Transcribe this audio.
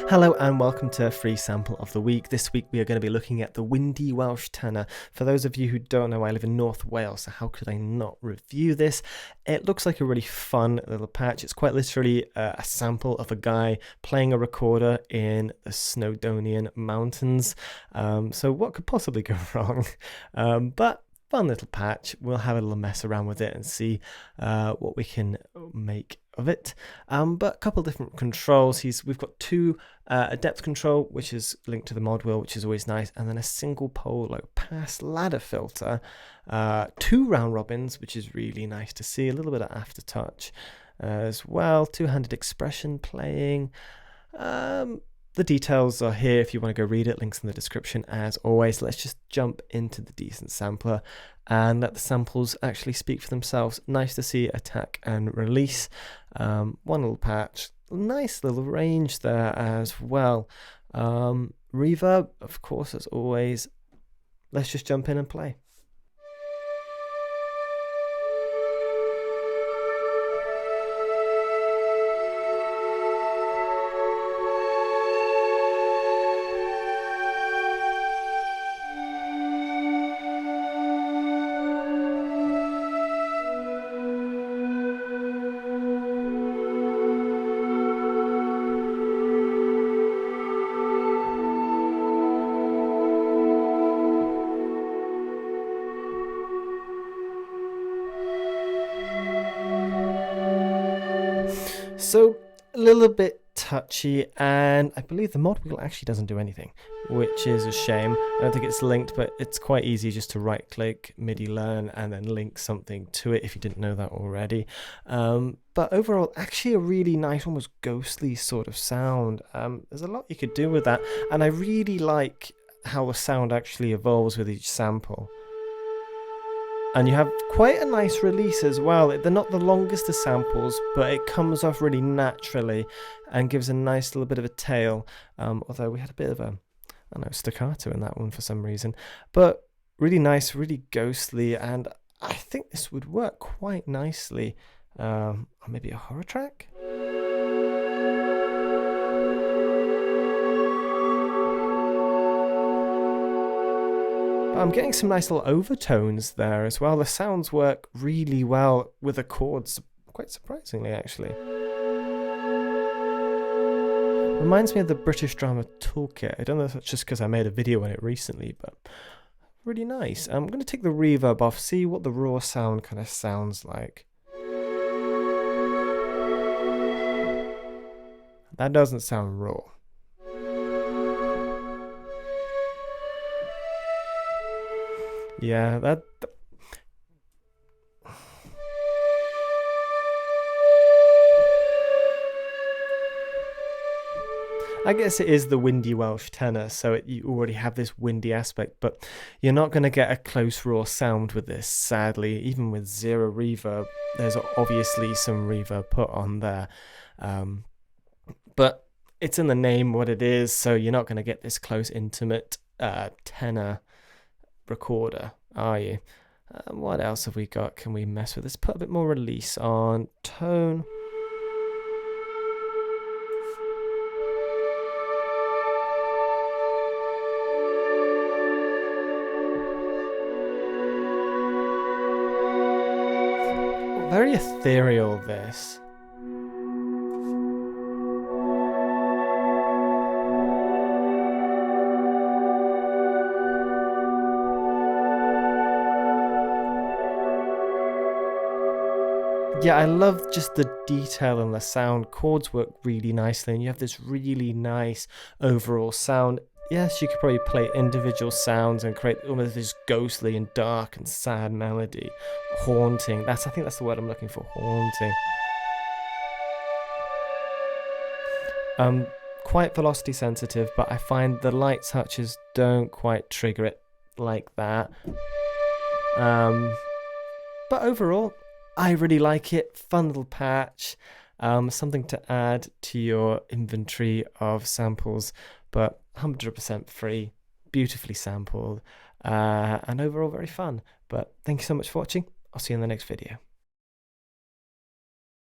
Hello and welcome to a free sample of the week. This week we are going to be looking at the Windy Welsh Tenor. For those of you who don't know, I live in North Wales, so how could I not review this? It looks like a really fun little patch. It's quite literally a sample of a guy playing a recorder in the Snowdonian Mountains. So what could possibly go wrong? But fun little patch. We'll have a little mess around with it and see what we can make of it. But a couple of different controls. We've got a depth control, which is linked to the mod wheel, which is always nice, and then a single pole low pass ladder filter, 2 round robins, which is really nice to see, a little bit of aftertouch as well, two-handed expression playing. The details are here if you want to go read it, links in the description as always. Let's just jump into the decent sampler and let the samples actually speak for themselves. Nice to see attack and release. One little patch, nice little range there as well. Reverb, of course, as always. Let's just jump in and play. So a little bit touchy, and I believe the mod wheel actually doesn't do anything, which is a shame. I don't think it's linked, but it's quite easy just to right click, MIDI learn, and then link something to it if you didn't know that already. But overall, actually a really nice, almost ghostly sort of sound. There's a lot you could do with that, and I really like how the sound actually evolves with each sample. And you have quite a nice release as well. They're not the longest of samples, but it comes off really naturally and gives a nice little bit of a tail. Although we had a bit of a, staccato in that one for some reason. But really nice, really ghostly, and I think this would work quite nicely on maybe a horror track. I'm getting some nice little overtones there as well. The sounds work really well with the chords, quite surprisingly actually. Reminds me of the British drama Toolkit. I don't know if it's just because I made a video on it recently, but really nice. I'm going to take the reverb off, see what the raw sound kind of sounds like. That doesn't sound raw. Yeah, that I guess it is the Windy Welsh Tenor, so you already have this windy aspect, but you're not going to get a close raw sound with this, sadly. Even with zero reverb, there's obviously some reverb put on there. But it's in the name what it is, so you're not going to get this close, intimate tenor recorder, are you? What else have we got? Can we mess with this? Put a bit more release on tone. Very ethereal, this. Yeah, I love just the detail and the sound. Chords work really nicely, and you have this really nice overall sound. Yes, you could probably play individual sounds and create almost this ghostly and dark and sad melody. Haunting. I think that's the word I'm looking for. Haunting. Quite velocity sensitive, but I find the light touches don't quite trigger it like that. But overall, I really like it. Fun little patch. Something to add to your inventory of samples, but 100% free, beautifully sampled, and overall very fun. But thank you so much for watching. I'll see you in the next video.